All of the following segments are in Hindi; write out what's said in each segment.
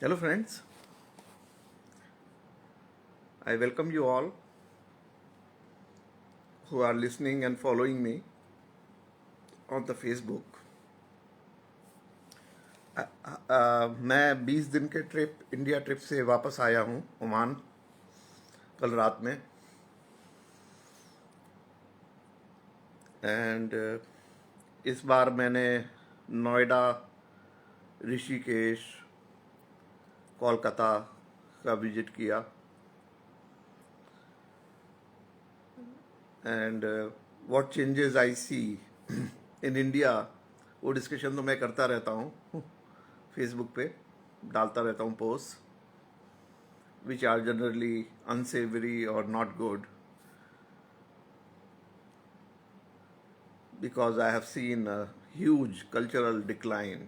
Hello, friends. I welcome you all who are listening and following me on the Facebook. मैं 20 दिन के इंडिया ट्रिप से वापस आया हूँ ओमान कल रात में एंड इस बार मैंने नोएडा, ऋषिकेश, कोलकाता का विजिट किया and what changes I see in India वो डिस्कशन तो मैं करता रहता हूँ फेसबुक पे डालता रहता हूँ पोस्ट विच आर जनरली अनसेवरी और not good because I have seen a huge cultural decline.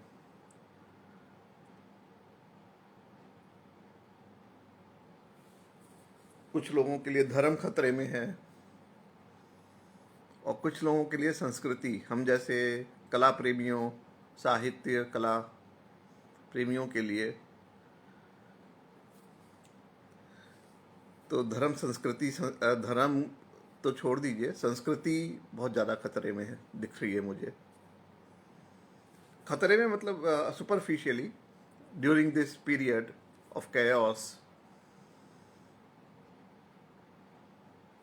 कुछ लोगों के लिए धर्म खतरे में है और कुछ लोगों के लिए संस्कृति, हम जैसे कला प्रेमियों, साहित्य कला प्रेमियों के लिए तो धर्म तो छोड़ दीजिए, संस्कृति बहुत ज़्यादा खतरे में है, दिख रही है मुझे। खतरे में मतलब superficially during this period of chaos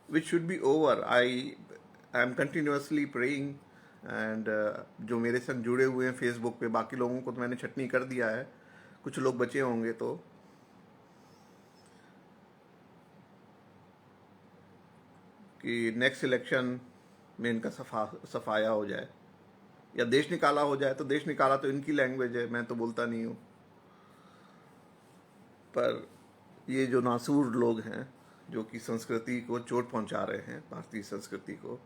which should be over. I am continuously praying and जो मेरे संग जुड़े हुए हैं फेसबुक पे, बाकी लोगों को तो मैंने छटनी कर दिया है, कुछ लोग बचे होंगे तो कि नेक्स्ट इलेक्शन में इनका सफाया हो जाए या देश निकाला हो जाए। तो देश निकाला तो इनकी लैंग्वेज है, मैं तो बोलता नहीं हूँ, पर ये जो नासूर लोग हैं जो कि संस्कृति को चोट पहुंचा रहे हैं, भारतीय संस्कृति को,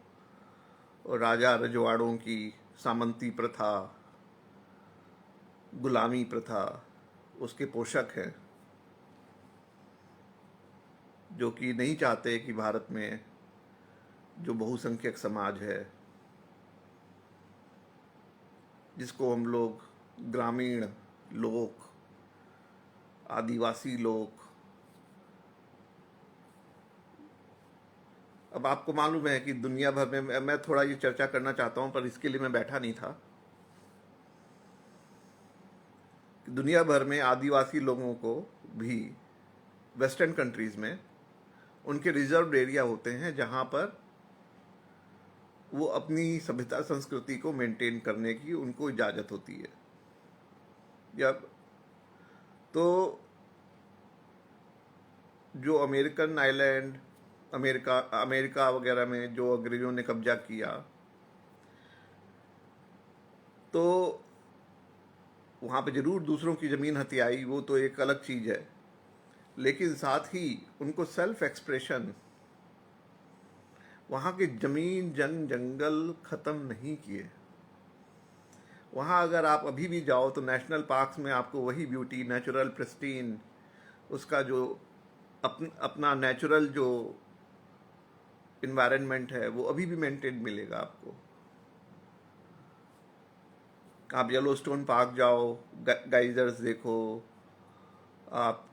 और राजा रजवाड़ों की सामंती प्रथा, गुलामी प्रथा उसके पोषक हैं, जो कि नहीं चाहते कि भारत में जो बहुसंख्यक समाज है, जिसको हम लोग ग्रामीण लोग, आदिवासी लोग, अब आपको मालूम है कि दुनिया भर में, मैं थोड़ा ये चर्चा करना चाहता हूं पर इसके लिए मैं बैठा नहीं था, दुनिया भर में आदिवासी लोगों को भी वेस्टर्न कंट्रीज में उनके रिजर्व एरिया होते हैं जहां पर वो अपनी सभ्यता संस्कृति को मेंटेन करने की उनको इजाजत होती है। जब तो जो अमेरिकन आइलैंड, अमेरिका वगैरह में जो अंग्रेजों ने कब्जा किया, तो वहाँ पे जरूर दूसरों की ज़मीन हथियाई, वो तो एक अलग चीज़ है, लेकिन साथ ही उनको सेल्फ एक्सप्रेशन, वहाँ के ज़मीन जंगल ख़त्म नहीं किए। वहाँ अगर आप अभी भी जाओ तो नेशनल पार्क्स में आपको वही ब्यूटी, नेचुरल प्रिस्टीन, उसका जो अपना नेचुरल जो इन्वायरमेंट है वो अभी भी मेंटेन मिलेगा आपको। आप येलोस्टोन पार्क जाओ, गाइजर्स देखो आप,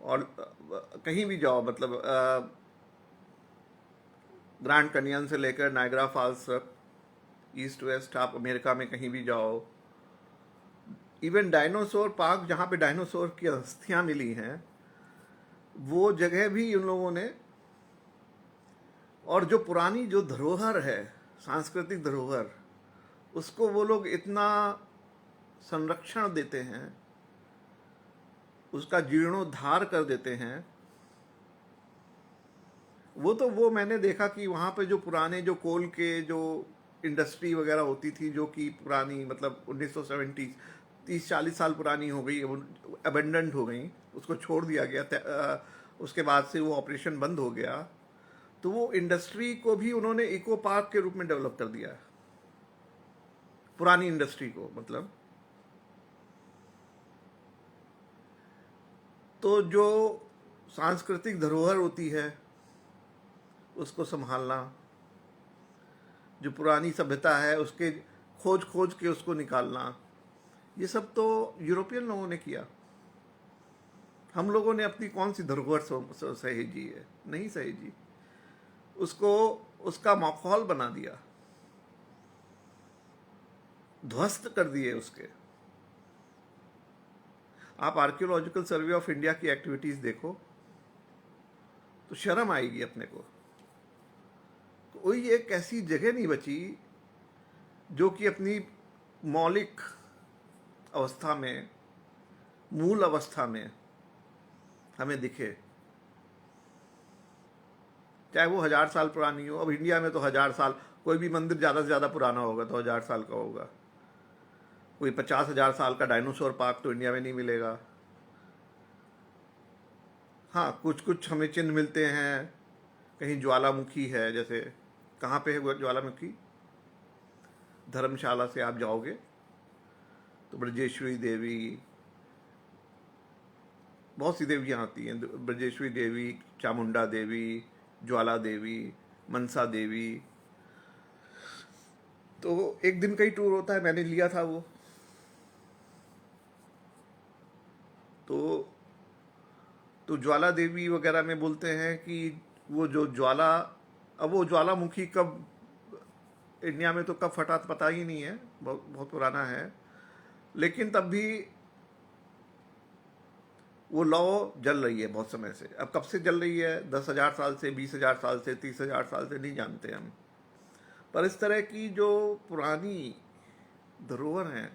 और कहीं भी जाओ, मतलब ग्रैंड कैनियन से लेकर नायग्रा फॉल्स तक, ईस्ट वेस्ट, आप अमेरिका में कहीं भी जाओ, इवन डायनासोर पार्क जहाँ पे डायनासोर की अस्थियाँ मिली हैं, वो जगह भी उन लोगों ने, और जो पुरानी जो धरोहर है, सांस्कृतिक धरोहर, उसको वो लोग इतना संरक्षण देते हैं, उसका जीर्णोद्धार कर देते हैं। वो मैंने देखा कि वहाँ पे जो पुराने जो कोल के जो इंडस्ट्री वगैरह होती थी, जो कि पुरानी, मतलब 1970 30-40 साल पुरानी हो गई, अबेंडेंट हो गई, उसको छोड़ दिया गया, उसके बाद से वो ऑपरेशन बंद हो गया, तो वो इंडस्ट्री को भी उन्होंने इको पार्क के रूप में डेवलप कर दिया, पुरानी इंडस्ट्री को, मतलब। तो जो सांस्कृतिक धरोहर होती है उसको संभालना, जो पुरानी सभ्यता है उसके खोज के उसको निकालना, ये सब तो यूरोपियन लोगों ने किया। हम लोगों ने अपनी कौन सी धरोहर सहेजी है? नहीं सहेजी। उसको उसका माहौल बना दिया, ध्वस्त कर दिए उसके। आप आर्कियोलॉजिकल सर्वे ऑफ इंडिया की एक्टिविटीज देखो तो शर्म आएगी अपने को। कोई एक ऐसी जगह नहीं बची जो कि अपनी मौलिक अवस्था में, मूल अवस्था में हमें दिखे, चाहे वो 1000 साल पुरानी हो। अब इंडिया में तो 1000 साल, कोई भी मंदिर ज़्यादा से ज़्यादा पुराना होगा तो 1000 साल का होगा। कोई 50,000 साल का डायनासोर पार्क तो इंडिया में नहीं मिलेगा। हाँ, कुछ कुछ हमें चिन्ह मिलते हैं, कहीं ज्वालामुखी है, जैसे कहाँ पे है वो ज्वालामुखी? धर्मशाला से आप जाओगे तो ब्रजेश्वरी देवी, बहुत सी देवियाँ आती हैं, ब्रजेश्वरी देवी, चामुंडा देवी, ज्वाला देवी, मनसा देवी। तो एक दिन का ही टूर होता है, मैंने लिया था वो। तो ज्वाला देवी वगैरह में बोलते हैं कि वो जो ज्वाला, अब वो ज्वालामुखी कब इंडिया में तो कब फटा पता ही नहीं है, बहुत बहुत पुराना है। लेकिन तब भी वो लौ जल रही है बहुत समय से। अब कब से जल रही है? 10,000 साल से, 20,000 साल से, 30,000 साल से, नहीं जानते हम। पर इस तरह की जो पुरानी धरोहर हैं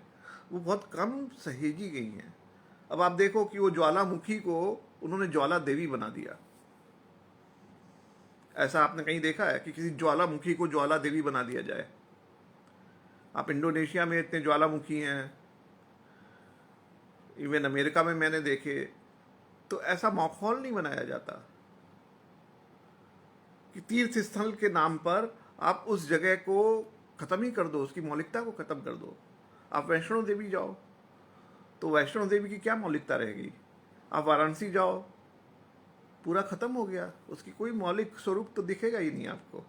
वो बहुत कम सहेजी गई हैं। अब आप देखो कि वो ज्वालामुखी को उन्होंने ज्वाला देवी बना दिया। ऐसा आपने कहीं देखा है कि किसी ज्वालामुखी को ज्वाला देवी बना दिया जाए? आप इंडोनेशिया में इतने ज्वालामुखी हैं, इवन अमेरिका में मैंने देखे, तो ऐसा माहौल नहीं बनाया जाता कि तीर्थ स्थल के नाम पर आप उस जगह को खत्म ही कर दो, उसकी मौलिकता को खत्म कर दो। आप वैष्णो देवी जाओ तो वैष्णो देवी की क्या मौलिकता रहेगी? आप वाराणसी जाओ, पूरा खत्म हो गया, उसकी कोई मौलिक स्वरूप तो दिखेगा ही नहीं आपको।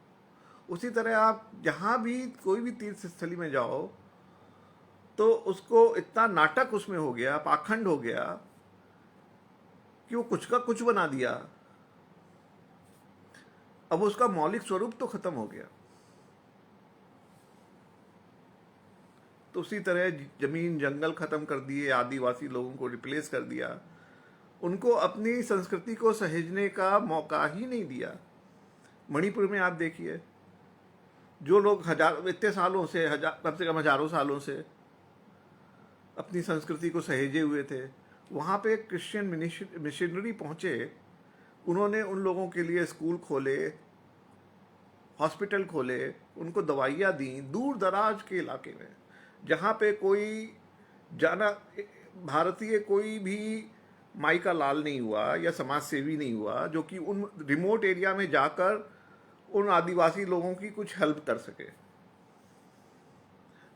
उसी तरह आप जहाँ भी कोई भी तीर्थ स्थली में जाओ तो उसको इतना नाटक उसमें हो गया, पाखंड हो गया कि वो कुछ का कुछ बना दिया। अब उसका मौलिक स्वरूप तो खत्म हो गया। तो उसी तरह जमीन जंगल खत्म कर दिए, आदिवासी लोगों को रिप्लेस कर दिया, उनको अपनी संस्कृति को सहेजने का मौका ही नहीं दिया। मणिपुर में आप देखिए, जो लोग इतने सालों से, कम से कम हजारों सालों से अपनी संस्कृति को सहेजे हुए थे, वहाँ पे क्रिश्चियन मिशनरी पहुँचे, उन्होंने उन लोगों के लिए स्कूल खोले, हॉस्पिटल खोले, उनको दवाइयाँ दी। दूर दराज के इलाके में जहाँ पे कोई जाना भारतीय कोई भी माई का लाल नहीं हुआ या समाज सेवी नहीं हुआ जो कि उन रिमोट एरिया में जाकर उन आदिवासी लोगों की कुछ हेल्प कर सके।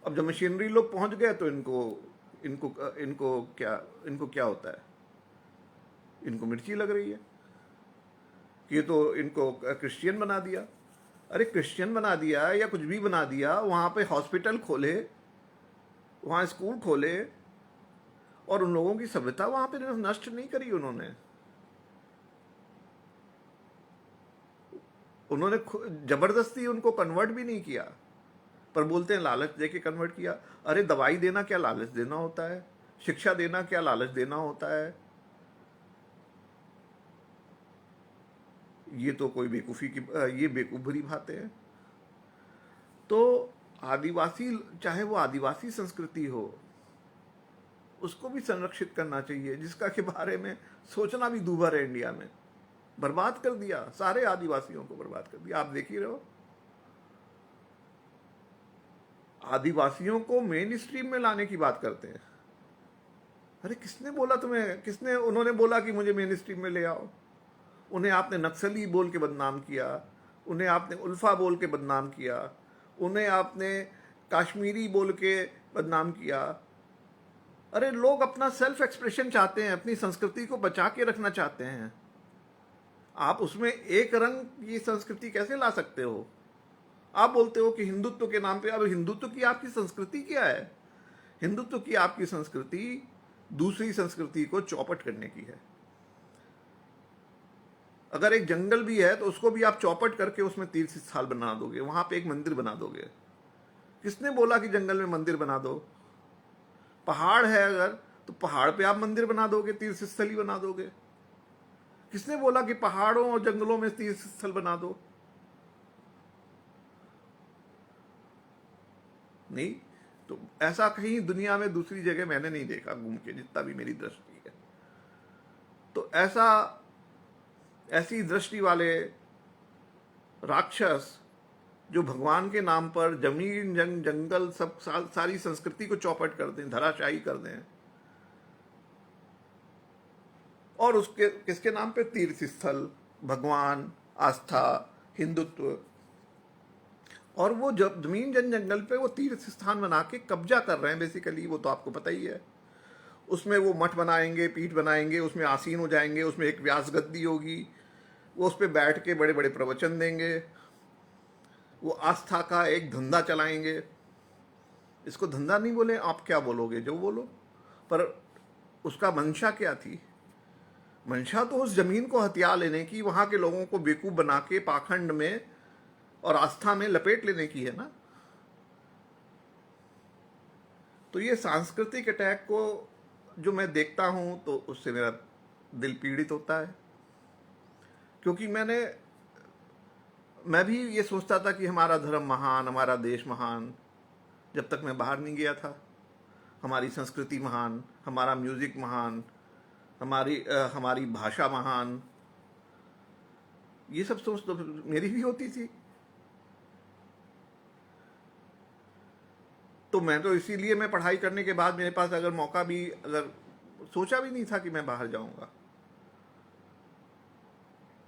अब जब मशीनरी लोग पहुंच गए तो इनको इनको इनको क्या होता है? इनको मिर्ची लग रही है कि ये तो इनको क्रिश्चियन बना दिया। अरे क्रिश्चियन बना दिया या कुछ भी बना दिया, वहाँ पे हॉस्पिटल खोले, वहाँ स्कूल खोले, और उन लोगों की सभ्यता वहाँ पे नष्ट नहीं करी उन्होंने जबरदस्ती उनको कन्वर्ट भी नहीं किया। पर बोलते हैं लालच दे के कन्वर्ट किया। अरे दवाई देना क्या लालच देना होता है? शिक्षा देना क्या लालच देना होता है? ये तो कोई बेवकूफ़ी की, ये बेवकूफ़ भरी बातें हैं। तो आदिवासी, चाहे वो आदिवासी संस्कृति हो, उसको भी संरक्षित करना चाहिए, जिसका के बारे में सोचना भी दूभर है। इंडिया में बर्बाद कर दिया, सारे आदिवासियों को बर्बाद कर दिया। आप देख ही रहो, आदिवासियों को मेन स्ट्रीम में लाने की बात करते हैं। अरे किसने बोला तुम्हें? उन्होंने बोला कि मुझे मेन स्ट्रीम में ले आओ? उन्हें आपने नक्सली बोल के बदनाम किया, उन्हें आपने उल्फा बोल के बदनाम किया, उन्हें आपने कश्मीरी बोल के बदनाम किया। अरे लोग अपना सेल्फ एक्सप्रेशन चाहते हैं, अपनी संस्कृति को बचा के रखना चाहते हैं। आप उसमें एक रंग की संस्कृति कैसे ला सकते हो? आप बोलते हो कि हिंदुत्व के नाम पे, अब हिंदुत्व की आपकी संस्कृति क्या है? हिंदुत्व की आपकी संस्कृति दूसरी संस्कृति को चौपट करने की है। अगर एक जंगल भी है तो उसको भी आप चौपट करके उसमें तीर्थ स्थल बना दोगे, वहां पे एक मंदिर बना दोगे। किसने बोला कि जंगल में मंदिर बना दो? पहाड़ है अगर, तो पहाड़ पे आप मंदिर बना दोगे, तीर्थ स्थल ही बना दोगे। किसने बोला कि पहाड़ों और जंगलों में तीर्थ स्थल बना दो? नहीं। तो ऐसा कहीं दुनिया में दूसरी जगह मैंने नहीं देखा घूम के, जितना भी मेरी दृष्टि है। तो ऐसी दृष्टि वाले राक्षस जो भगवान के नाम पर जमीन जंगल सब सारी संस्कृति को चौपट कर दें, धराशायी कर दें, और उसके किसके नाम पे? तीर्थ स्थल, भगवान, आस्था, हिंदुत्व। और वो जब जमीन जंगल पे वो तीर्थ स्थान बना के कब्जा कर रहे हैं बेसिकली, वो तो आपको पता ही है। उसमें वो मठ बनाएंगे, पीठ बनाएंगे, उसमें आसीन हो जाएंगे, उसमें एक व्यास गद्दी होगी, वो उस पर बैठ के बड़े बड़े प्रवचन देंगे, वो आस्था का एक धंधा चलाएंगे। इसको धंधा नहीं बोले, आप क्या बोलोगे, जो बोलो। पर उसका मंशा क्या थी? मंशा तो उस जमीन को हथिया लेने की, वहां के लोगों को बेवकूफ बना के पाखंड में और आस्था में लपेट लेने की है ना। तो ये सांस्कृतिक अटैक को जो मैं देखता हूं तो उससे मेरा दिल पीड़ित होता है, क्योंकि मैं भी ये सोचता था कि हमारा धर्म महान, हमारा देश महान, जब तक मैं बाहर नहीं गया था। हमारी संस्कृति महान, हमारा म्यूजिक महान, हमारी भाषा महान, ये सब सोच तो मेरी भी होती थी। तो मैं तो इसीलिए मैं पढ़ाई करने के बाद मेरे पास अगर मौका भी, अगर सोचा भी नहीं था कि मैं बाहर जाऊंगा,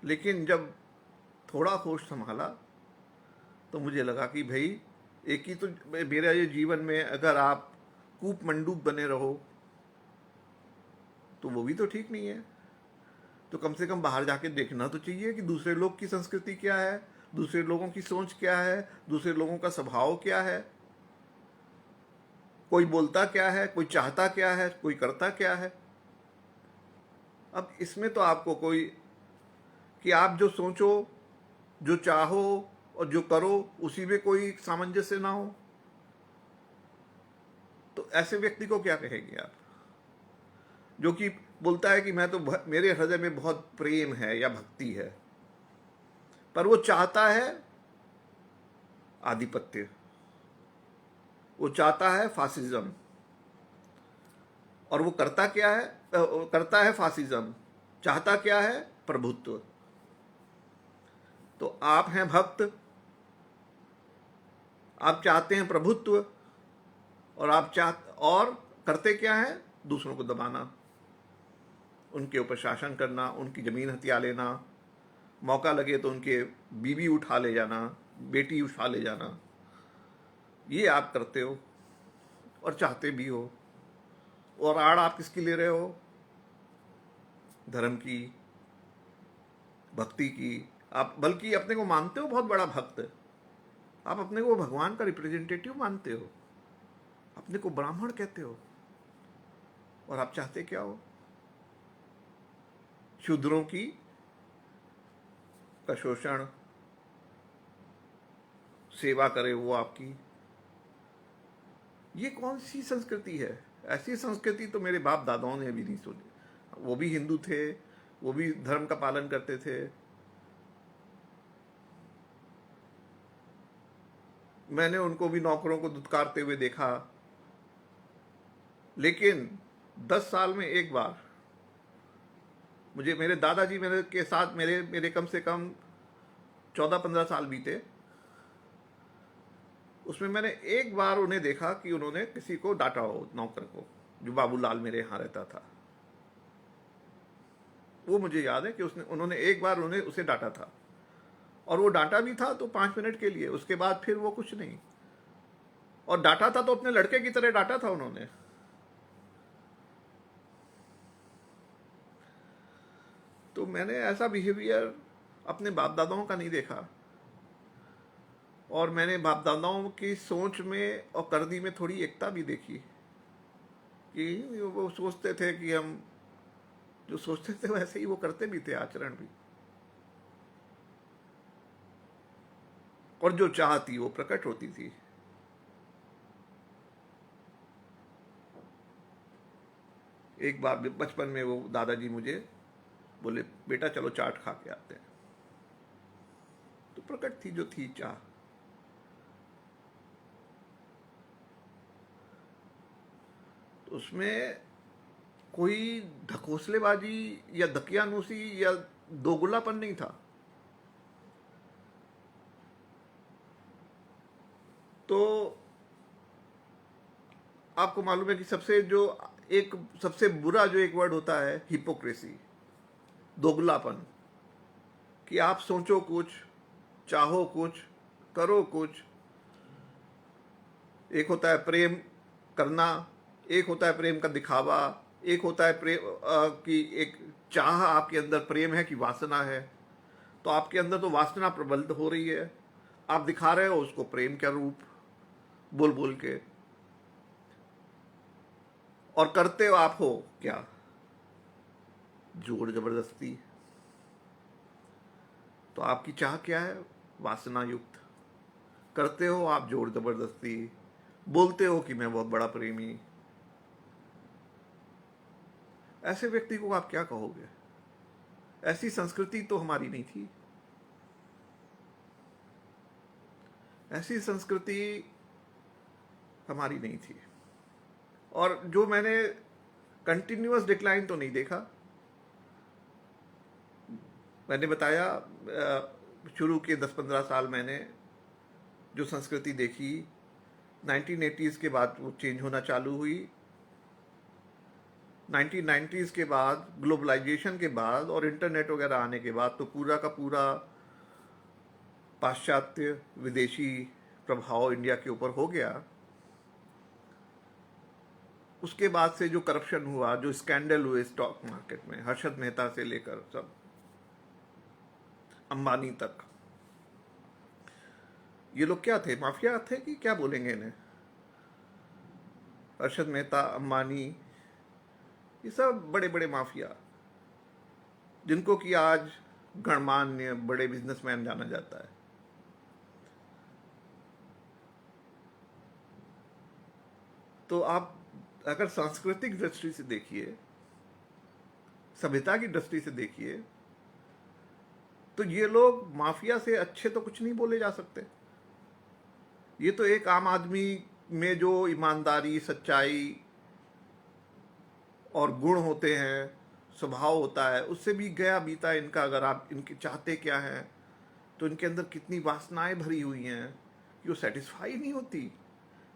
लेकिन जब थोड़ा होश संभाला तो मुझे लगा कि भाई एक ही तो मेरा ये जीवन में, अगर आप कूप मंडूक बने रहो तो वो भी तो ठीक नहीं है। तो कम से कम बाहर जाके देखना तो चाहिए कि दूसरे लोग की संस्कृति क्या है, दूसरे लोगों की सोच क्या है, दूसरे लोगों का स्वभाव क्या है, कोई बोलता क्या है, कोई चाहता क्या है, कोई करता क्या है। अब इसमें तो आपको कोई, कि आप जो सोचो, जो चाहो और जो करो, उसी में कोई सामंजस्य ना हो, तो ऐसे व्यक्ति को क्या कहेंगे आप, जो कि बोलता है कि मैं तो मेरे हृदय में बहुत प्रेम है या भक्ति है, पर वो चाहता है आधिपत्य, वो चाहता है फासिज्म, और वो करता क्या है? करता है फासिज्म, चाहता क्या है? प्रभुत्व। तो आप हैं भक्त, आप चाहते हैं प्रभुत्व, और करते क्या है? दूसरों को दबाना, उनके ऊपर शासन करना, उनकी जमीन हथिया लेना, मौका लगे तो उनके बीवी उठा ले जाना, बेटी उठा ले जाना, ये आप करते हो और चाहते भी हो। और आड़ आप किसकी ले रहे हो? धर्म की, भक्ति की। आप बल्कि अपने को मानते हो बहुत बड़ा भक्त, आप अपने को भगवान का रिप्रेजेंटेटिव मानते हो, अपने को ब्राह्मण कहते हो, और आप चाहते क्या हो? शूद्रों की का शोषण, सेवा करे वो आपकी। ये कौन सी संस्कृति है? ऐसी संस्कृति तो मेरे बाप दादाओं ने भी नहीं सुनी। वो भी हिंदू थे, वो भी धर्म का पालन करते थे। मैंने उनको भी नौकरों को दुत्कारते हुए देखा, लेकिन 10 साल में एक बार मुझे मेरे दादाजी मेरे के साथ मेरे कम से कम 14-15 साल बीते, उसमें मैंने एक बार उन्हें देखा कि उन्होंने किसी को डांटा हो, नौकर को, जो बाबूलाल मेरे यहाँ रहता था। वो मुझे याद है कि उन्होंने एक बार उसे डांटा था, और वो डांटा भी था तो 5 मिनट के लिए, उसके बाद फिर वो कुछ नहीं। और डांटा था तो अपने लड़के की तरह डांटा था उन्होंने। तो मैंने ऐसा बिहेवियर अपने बाप दादाओं का नहीं देखा, और मैंने बाप दादाओं की सोच में और करनी में थोड़ी एकता भी देखी, कि वो सोचते थे कि हम जो सोचते थे वैसे ही वो करते भी थे, आचरण भी। और जो चाह थी वो प्रकट होती थी। एक बार बचपन में वो दादाजी मुझे बोले, बेटा चलो चाट खा के आते हैं। तो प्रकट थी जो थी चाह। तो उसमें कोई ढकोसलेबाजी या दकियानूसी या दोगलापन नहीं था। तो आपको मालूम है कि सबसे बुरा जो एक वर्ड होता है, हिपोक्रेसी, दोगलापन, कि आप सोचो कुछ, चाहो कुछ, करो कुछ। एक होता है प्रेम करना, एक होता है प्रेम का दिखावा, एक होता है प्रेम कि एक चाह आपके अंदर प्रेम है कि वासना है। तो आपके अंदर तो वासना प्रबल हो रही है, आप दिखा रहे हो उसको प्रेम का रूप बोल बोल के, और करते हो आप हो क्या, जोर जबरदस्ती। तो आपकी चाह क्या है, वासना युक्त। करते हो आप जोर जबरदस्ती, बोलते हो कि मैं बहुत बड़ा प्रेमी। ऐसे व्यक्ति को आप क्या कहोगे? ऐसी संस्कृति तो हमारी नहीं थी। ऐसी संस्कृति हमारी नहीं थी। और जो मैंने कंटिन्यूअस डिक्लाइन तो नहीं देखा। मैंने बताया शुरू के 10-15 साल मैंने जो संस्कृति देखी, 1980s के बाद वो चेंज होना चालू हुई। 1990s के बाद, ग्लोबलाइजेशन के बाद और इंटरनेट वगैरह आने के बाद तो पूरा का पूरा पाश्चात्य विदेशी प्रभाव इंडिया के ऊपर हो गया। उसके बाद से जो करप्शन हुआ, जो स्कैंडल हुए स्टॉक मार्केट में, हर्षद मेहता से लेकर सब अंबानी तक, ये लोग क्या थे, माफिया थे कि क्या बोलेंगे इन्हें? हर्षद मेहता, अंबानी, ये सब बड़े बड़े माफिया, जिनको कि आज गणमान्य बड़े बिजनेसमैन जाना जाता है। तो आप अगर सांस्कृतिक दृष्टि से देखिए, सभ्यता की दृष्टि से देखिए, तो ये लोग माफिया से अच्छे तो कुछ नहीं बोले जा सकते। ये तो एक आम आदमी में जो ईमानदारी, सच्चाई और गुण होते हैं, स्वभाव होता है, उससे भी गया बीता इनका। अगर आप इनके चाहते क्या हैं, तो इनके अंदर कितनी वासनाएं भरी हुई हैं कि वो सेटिस्फाई नहीं होती।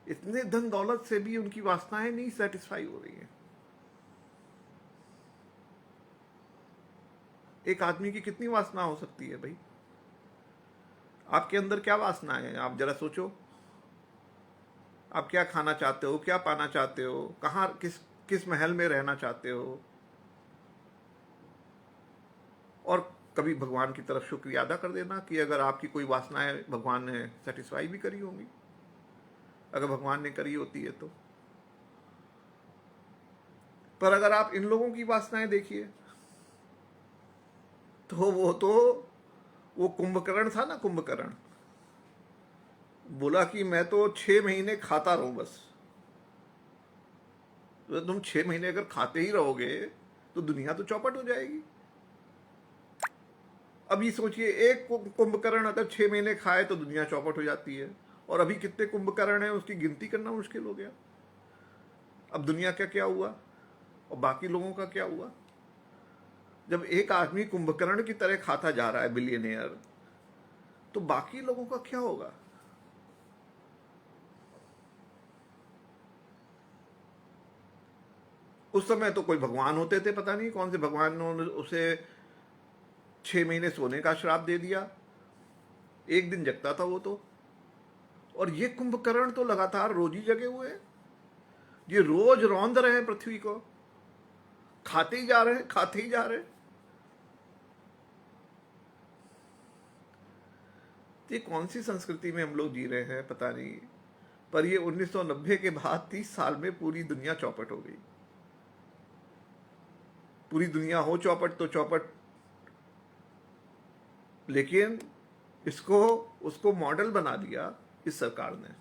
इतने धन दौलत से भी उनकी वासनाएं नहीं सेटिस्फाई हो रही हैं। एक आदमी की कितनी वासना हो सकती है भाई? आपके अंदर क्या वासना है, आप जरा सोचो। आप क्या खाना चाहते हो, क्या पाना चाहते हो, कहाँ किस महल में रहना चाहते हो? और कभी भगवान की तरफ शुक्रिया अदा कर देना कि अगर आपकी कोई वासनाएं भगवान ने सेटिस्फाई भी करी होंगी, अगर भगवान ने करी होती है तो। पर अगर आप इन लोगों की वासनाएं देखिए, तो वो कुंभकर्ण था ना, कुंभकर्ण बोला कि मैं तो 6 महीने खाता रहूं बस। तो तुम 6 महीने अगर खाते ही रहोगे तो दुनिया तो चौपट हो जाएगी। अभी सोचिए, एक कुंभकर्ण अगर 6 महीने खाए तो दुनिया चौपट हो जाती है, और अभी कितने कुंभकर्ण हैं उसकी गिनती करना मुश्किल हो गया। अब दुनिया का क्या हुआ और बाकी लोगों का क्या हुआ? जब एक आदमी कुंभकर्ण की तरह खाता जा रहा है, बिलियनियर, तो बाकी लोगों का क्या होगा? उस समय तो कोई भगवान होते थे, पता नहीं कौन से भगवान ने उसे 6 महीने सोने का श्राप दे दिया। एक दिन जगता था वो तो। और ये कुंभकर्ण तो लगातार रोज ही जगे हुए हैं। ये रोज रौंद रहे हैं पृथ्वी को, खाते ही जा रहे हैं, खाते ही जा रहे हैं। ये कौन सी संस्कृति में हम लोग जी रहे हैं पता नहीं। पर ये 1990 के बाद 30 साल में पूरी दुनिया चौपट हो गई। पूरी दुनिया हो चौपट तो चौपट, लेकिन इसको उसको मॉडल बना दिया इस सरकार ने।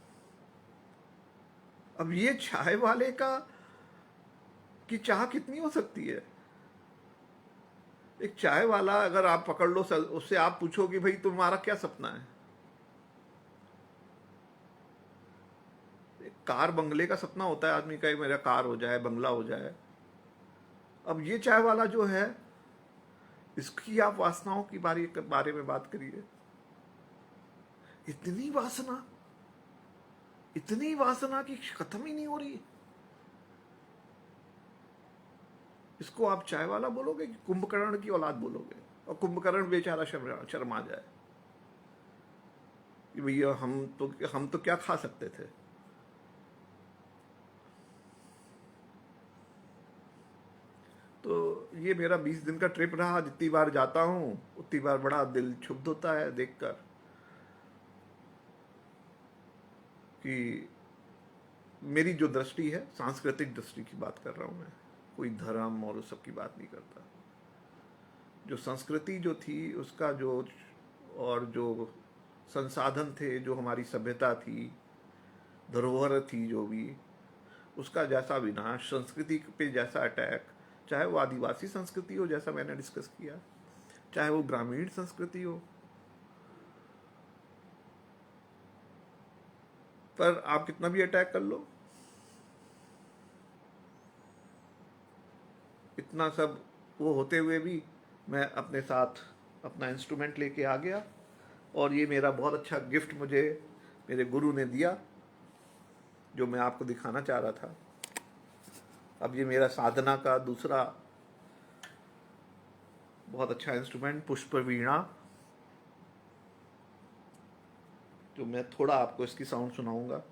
अब ये चाय वाले का की चाह कितनी हो सकती है? एक चाय वाला अगर आप पकड़ लो, उससे आप पूछो कि भाई तुम्हारा क्या सपना है? एक कार बंगले का सपना होता है आदमी का, मेरा कार हो जाए, बंगला हो जाए। अब ये चाय वाला जो है, इसकी आप वासनाओं की बारे में बात करिए। इतनी वासना, इतनी वासना की खत्म ही नहीं हो रही। इसको आप चाय वाला बोलोगे कि कुंभकर्ण की औलाद बोलोगे? और कुंभकर्ण बेचारा शर्मा जाए कि भैया हम तो क्या खा सकते थे। तो ये मेरा 20 दिन का ट्रिप रहा। जितनी बार जाता हूँ उतनी बार बड़ा दिल क्षुब्ध होता है देखकर कि मेरी जो दृष्टि है, सांस्कृतिक दृष्टि की बात कर रहा हूँ मैं, कोई धर्म और उस सब की बात नहीं करता। जो संस्कृति जो थी उसका जो, और जो संसाधन थे, जो हमारी सभ्यता थी, धरोहर थी जो भी, उसका जैसा विनाश, संस्कृति पे जैसा अटैक, चाहे वो आदिवासी संस्कृति हो जैसा मैंने डिस्कस किया, चाहे वो ग्रामीण संस्कृति हो, पर आप कितना भी अटैक कर लो, इतना सब वो होते हुए भी मैं अपने साथ अपना इंस्ट्रूमेंट लेके आ गया। और ये मेरा बहुत अच्छा गिफ्ट मुझे मेरे गुरु ने दिया, जो मैं आपको दिखाना चाह रहा था। अब ये मेरा साधना का दूसरा बहुत अच्छा इंस्ट्रूमेंट, पुष्प वीणा, जो मैं थोड़ा आपको इसकी साउंड सुनाऊंगा।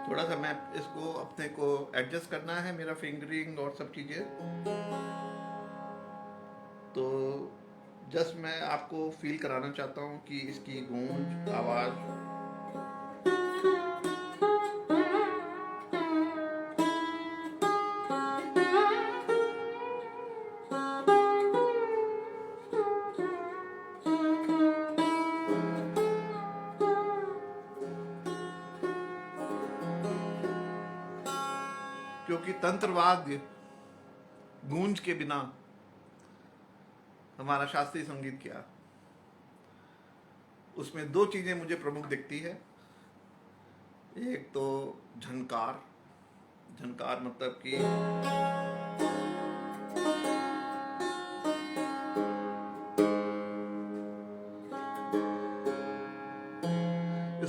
थोड़ा सा मैं इसको अपने को एडजस्ट करना है, मेरा फिंगरिंग और सब चीज़ें। तो जस्ट मैं आपको फील कराना चाहता हूँ कि इसकी गूंज, आवाज़, क्योंकि तंत्रवाद्य गूंज के बिना हमारा शास्त्रीय संगीत क्या, उसमें दो चीजें मुझे प्रमुख दिखती है। एक तो झनकार, झनकार मतलब कि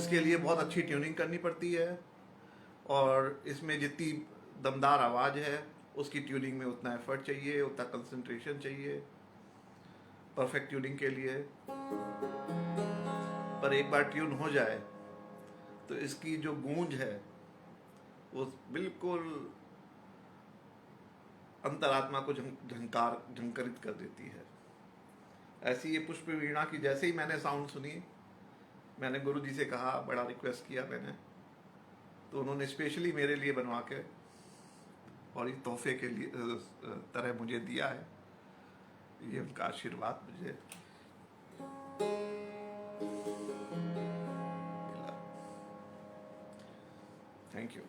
इसके लिए बहुत अच्छी ट्यूनिंग करनी पड़ती है, और इसमें जितनी दमदार आवाज़ है उसकी ट्यूनिंग में उतना एफर्ट चाहिए, उतना कंसंट्रेशन चाहिए परफेक्ट ट्यूनिंग के लिए। पर एक बार ट्यून हो जाए तो इसकी जो गूंज है वो बिल्कुल अंतरात्मा को झंकारित कर देती है। ऐसी ये पुष्प वीणा की जैसे ही मैंने साउंड सुनी, मैंने गुरु जी से कहा, बड़ा रिक्वेस्ट किया मैंने, तो उन्होंने स्पेशली मेरे लिए बनवा के और एक तोहफे के लिए तरह मुझे दिया है। ये उनका आशीर्वाद मुझे मिला। Thank you.